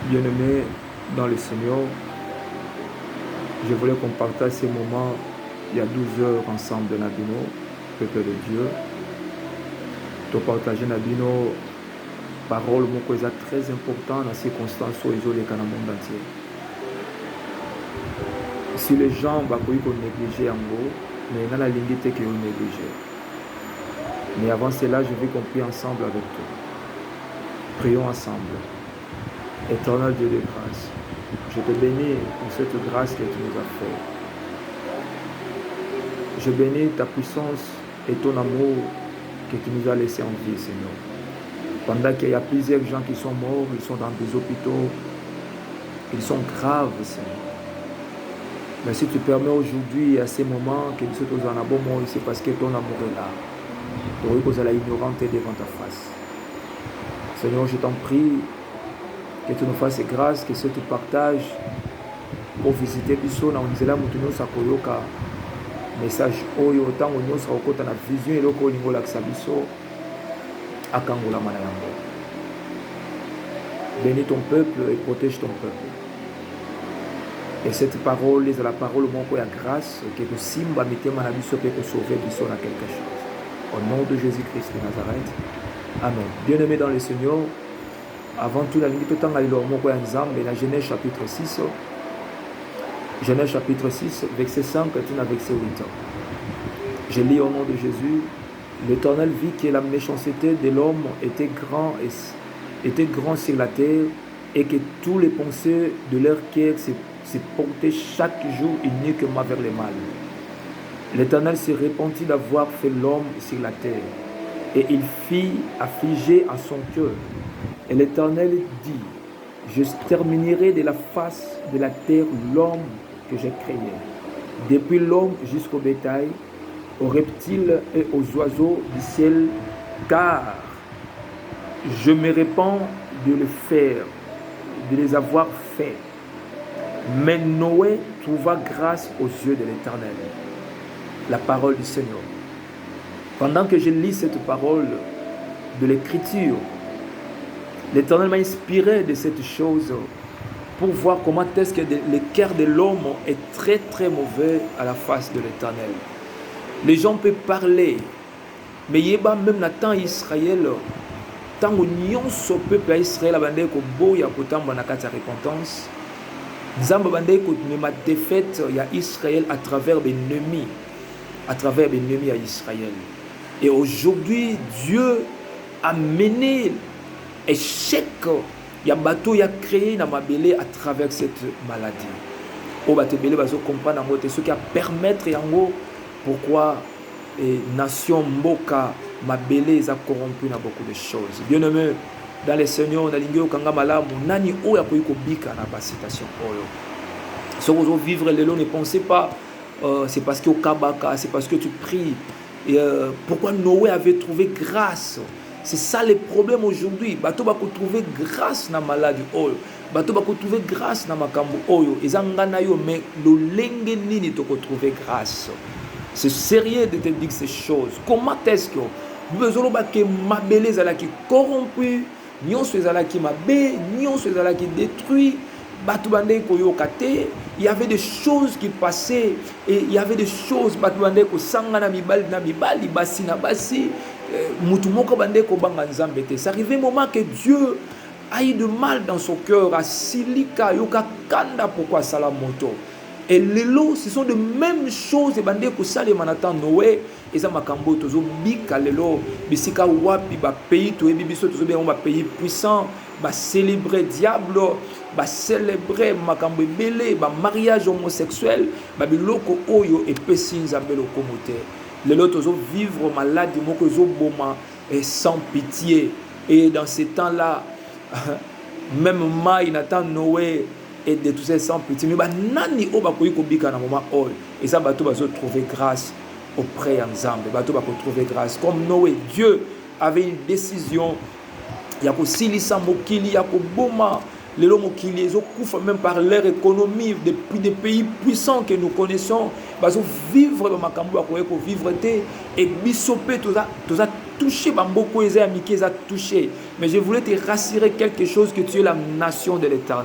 Bien-aimés dans le Seigneur, je voulais qu'on partage ces moments il y a 12 heures ensemble na bino, peuple de Dieu. To partager na bino parole moko eza très important dans ces circonstances où ils ont les dans le monde entier. Si les gens bakoyi ko négliger yango, mais na la ligne te que on négliger. Mais avant cela, je veux qu'on prie ensemble avec toi. Prions ensemble. Éternel Dieu de grâce, je te bénis pour cette grâce que tu nous as faite. Je bénis ta puissance et ton amour que tu nous as laissé en vie, Seigneur. Pendant qu'il y a plusieurs gens qui sont morts, ils sont dans des hôpitaux, ils sont graves, Seigneur. Mais si tu permets aujourd'hui, à ces moments, que nous sommes en bon mort, c'est parce que ton amour est là. Tu aurais causé la ignorante devant ta face. Seigneur, je t'en prie, que tu nous fasses grâce, que ce tu partages pour visiter Bisso, na onzela mutuno sakoyoka message oyo tango nyosa okota na vision eloko lingo la Bisso akangola mana yango. Bénis ton peuple et protège ton peuple. Et cette parole est la parole moko ya grâce que tu simba mitema na biso pe ko sauver Bisso na quelque chose. Au nom de Jésus-Christ de Nazareth. Amen. Bien-aimés dans le Seigneur, avant tout, la limite autant à l'ilomoko ya Nzambe, la Genèse chapitre 6, Genèse chapitre 6, verset 5, et verset 8. Je lis au nom de Jésus. L'Éternel vit que la méchanceté de l'homme était grand sur la terre et que tous les pensées de leur cœur se portaient chaque jour uniquement vers le mal. L'Éternel se repentit d'avoir fait l'homme sur la terre et il fit affliger à son cœur. Et l'Éternel dit, je terminerai de la face de la terre l'homme que j'ai créé, depuis l'homme jusqu'au bétail, aux reptiles et aux oiseaux du ciel, car je me répands de le faire, de les avoir faits. Mais Noé trouva grâce aux yeux de l'Éternel. La parole du Seigneur. Pendant que je lis cette parole de l'Écriture, l'Éternel m'a inspiré de cette chose pour voir comment est-ce que le cœur de l'homme est très très mauvais à la face de l'Éternel. Les gens peuvent parler, mais il y a même dans le temps d'Israël, tant que nyonso peuple d'Israël a bandé ko boya kotamba na kati ya repentance, Nzamba bandé ko ma défaite ya Israël à travers l'ennemi à Israël. Et aujourd'hui, Dieu a mené échec, il y a bateau, il y a créé dans ma belé à travers cette maladie. Au bateau belé, bazo comprendre en mode ce qui a permettre yango pourquoi nation mboka ma belé a corrompu dans beaucoup de choses. Bien aimé dans les seigneurs, dans l'ingéo kanga malamu nani o ya ko bika na ba citation oyo. Ce que vous vivre les ne pensez pas c'est parce que au kabaka, c'est parce que tu pries. Et pourquoi Noé avait trouvé grâce? C'est ça le problème aujourd'hui. Bato bako trouver grâce na maladie oyo. Bato bako trouver grâce na makambo oyo. Ezangana yo mais lo lenge nini to ko trouver grâce. C'est sérieux de te dire ces choses. Comment est-ce que besoin ba que ma beleza la qui corrompu, nyonso ezala ki mabe, nyonso ezala ki détruit. Bato bande ko yo kate, il y avait des choses qui passaient et il y avait des choses bato bande ko sangana mibali basi na basi. C'est arrivé un moment que Dieu a eu de mal dans son cœur à silika yoka kanda pourquoi salamoto. Et les lots, ce sont de mêmes choses. Et bande ko sale manatan Noé et ça makambo tozo bika lelo bisika wapi ba pays to ebibiso tozo bien ba pays puissant ba célébrer diable ba célébrer makambo belé ba mariage homosexuel ba biloko oyo et pesi nzambe lokomote. Les autres vivre maladie, et sans pitié. Et dans ces temps-là, même Maï, Nathan, Noé, et de tous ces sans pitié. Mais nani o bakoyi ko bika na moment oil. Et ça bato bazo trouver grâce auprès ensemble. Bato bako trouver grâce. Comme Noé, Dieu avait une décision. Il y a ko silisa mokili, il y a ko boma. Les hommes qui les occupent même par leur économie depuis des pays puissants que nous connaissons, ils vivre dans ma cambo vivre et bisopé tout ça touché, Bamboko Eza Miki Eza touché. Mais je voulais te rassurer quelque chose, que tu es la nation de l'Éternel.